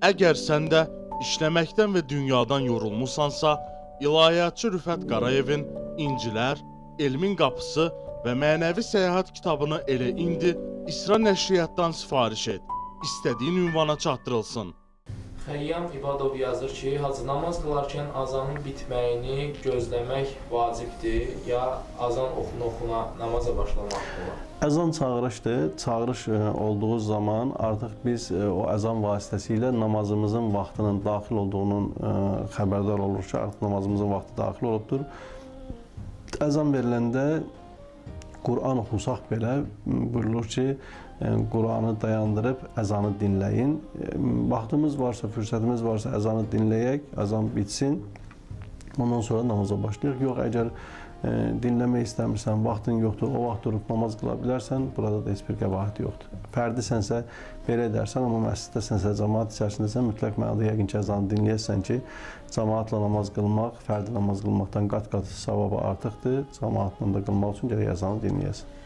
Əgər sən də işləməkdən və dünyadan yorulmusansa, İlahiyyatçı Rüfət Qarayevin İncilər, Elmin Qapısı və Mənəvi Səyahət kitabını elə indi İsra Nəşriyyatdan sifariş et. İstədiyin ünvana çatdırılsın. Xəyyam İbadov yazır ki, hacı namaz qılarkən azanın bitməyini gözləmək vacibdir, ya azan oxuna namaza başlamaq olar? Əzan çağırışdır. Çağırış olduğu zaman artıq biz o əzan vasitəsilə namazımızın vaxtının daxil olduğunun xəbərdar olur ki, artıq namazımızın vaxtı daxil olubdur. Əzan veriləndə Quran oxusaq belə buyurulur ki, Quranı dayandırıb əzanı dinləyin. Vaxtımız varsa, fürsətimiz varsa əzanı dinləyək, əzan bitsin. Ondan sonra namaza başlayaq. Yox, əgər dinləmək istəmirsən, vaxtın yoxdur, o vaxt durub namaz qıla bilərsən, burada da heç bir qəbahət yoxdur. Fərdisənsə belə edərsən, amma məsciddəsənsə, cəmaat içərisindəsən, mütləq mənada yəqin ki, əzanı dinləyəsən ki, cəmaatla namaz qılmaq, fərdi namaz qılmaqdan qat-qat savabı artıqdır. Cəmaatla da qılmaq üçün gərək əzanı dinləyəsən.